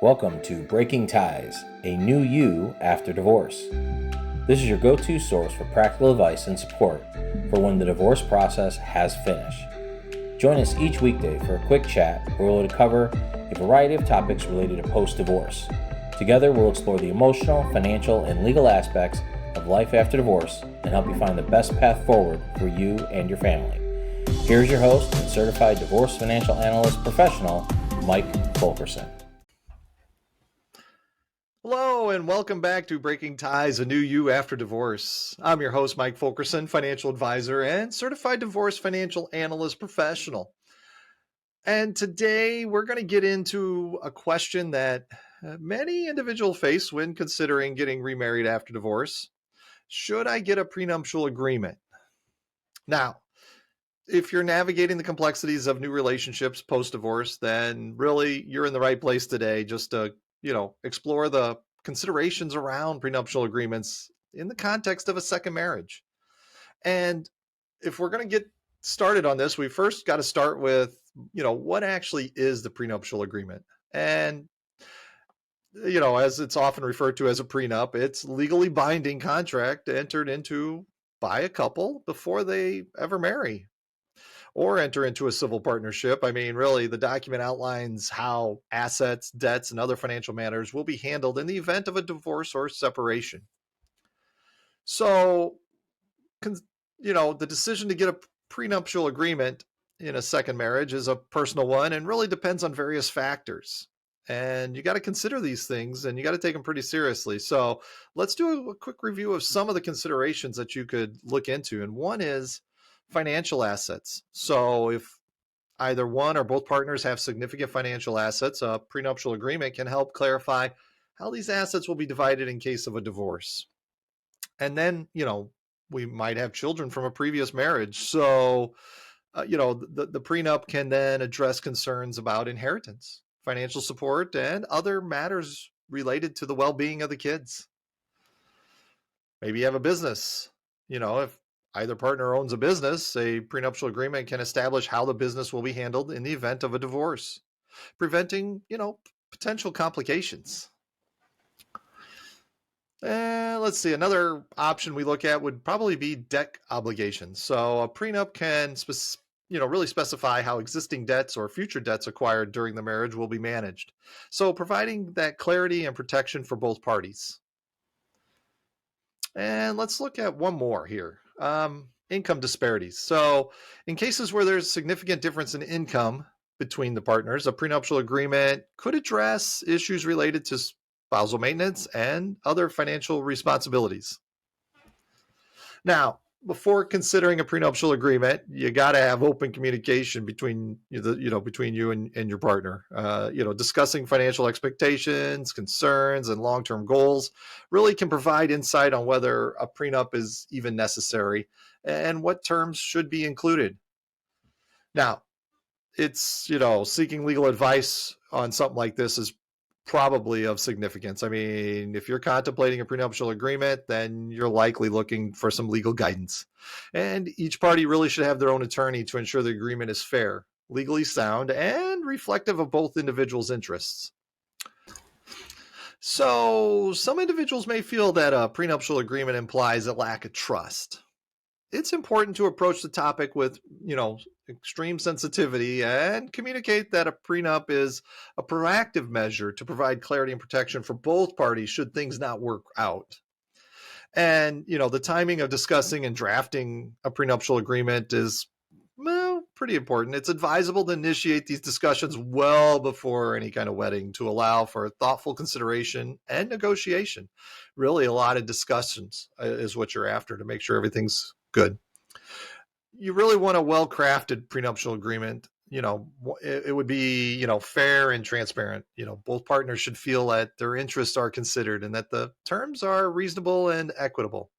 Welcome to Breaking Ties, a new you after divorce. This is your go-to source for practical advice and support for when the divorce process has finished. Join us each weekday for a quick chat where we'll cover a variety of topics related to post-divorce. Together, we'll explore the emotional, financial, and legal aspects of life after divorce and help you find the best path forward for you and your family. Here's your host and Certified Divorce Financial Analyst professional, Mike Fulkerson. Hello and welcome back to Breaking Ties, a new you after divorce. I'm your host, Mike Fulkerson, financial advisor and certified divorce financial analyst professional. And today we're going to get into a question that many individuals face when considering getting remarried after divorce. Should I get a prenuptial agreement? Now, if you're navigating the complexities of new relationships post-divorce, then really you're in the right place today just to explore the considerations around prenuptial agreements in the context of a second marriage. And if we're going to get started on this, we first got to start with, what actually is the prenuptial agreement? And, as it's often referred to as a prenup, it's legally binding contract entered into by a couple before they ever marry or enter into a civil partnership. I mean, really, the document outlines how assets, debts, and other financial matters will be handled in the event of a divorce or separation. So, the decision to get a prenuptial agreement in a second marriage is a personal one and really depends on various factors. And you got to consider these things and you got to take them pretty seriously. So let's do a quick review of some of the considerations that you could look into. And one is financial assets. So if either one or both partners have significant financial assets, a prenuptial agreement can help clarify how these assets will be divided in case of a divorce. And then, we might have children from a previous marriage. So, the prenup can then address concerns about inheritance, financial support, and other matters related to the well-being of the kids. Maybe you have a business. If either partner owns a business, a prenuptial agreement can establish how the business will be handled in the event of a divorce, preventing, potential complications. Let's see. Another option we look at would probably be debt obligations. So a prenup can, really specify how existing debts or future debts acquired during the marriage will be managed. So providing that clarity and protection for both parties. And let's look at one more here. Income disparities. So in cases where there's significant difference in income between the partners, a prenuptial agreement could address issues related to spousal maintenance and other financial responsibilities. Now, before considering a prenuptial agreement, you got to have open communication between you and your partner. Discussing financial expectations, concerns, and long-term goals really can provide insight on whether a prenup is even necessary and what terms should be included. Now, it's, seeking legal advice on something like this is probably of significance. I mean, if you're contemplating a prenuptial agreement, then you're likely looking for some legal guidance. And each party really should have their own attorney to ensure the agreement is fair, legally sound, and reflective of both individuals' interests. So some individuals may feel that a prenuptial agreement implies a lack of trust. It's important to approach the topic with, extreme sensitivity and communicate that a prenup is a proactive measure to provide clarity and protection for both parties should things not work out. And, the timing of discussing and drafting a prenuptial agreement is, pretty important. It's advisable to initiate these discussions well before any kind of wedding to allow for thoughtful consideration and negotiation. Really, a lot of discussions is what you're after to make sure everything's good. You really want a well-crafted prenuptial agreement. It would be, fair and transparent. Both partners should feel that their interests are considered and that the terms are reasonable and equitable.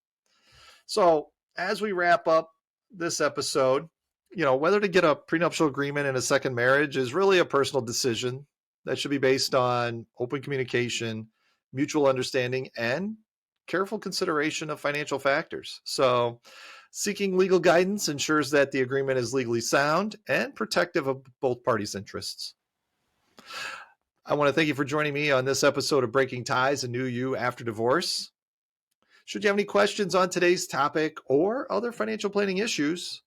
So as we wrap up this episode, whether to get a prenuptial agreement in a second marriage is really a personal decision that should be based on open communication, mutual understanding, and careful consideration of financial factors. So seeking legal guidance ensures that the agreement is legally sound and protective of both parties' interests. I want to thank you for joining me on this episode of Breaking Ties, a New You After Divorce. Should you have any questions on today's topic or other financial planning issues,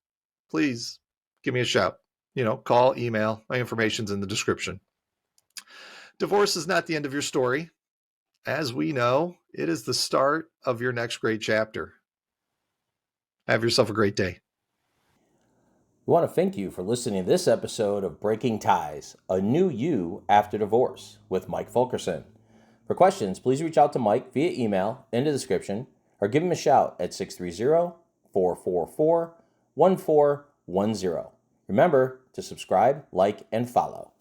please give me a shout. Call, email. My information's in the description. Divorce is not the end of your story. As we know, it is the start of your next great chapter. Have yourself a great day. We want to thank you for listening to this episode of Breaking Ties, a New You After Divorce with Mike Fulkerson. For questions, please reach out to Mike via email in the description or give him a shout at 630-444-1410. Remember to subscribe, like, and follow.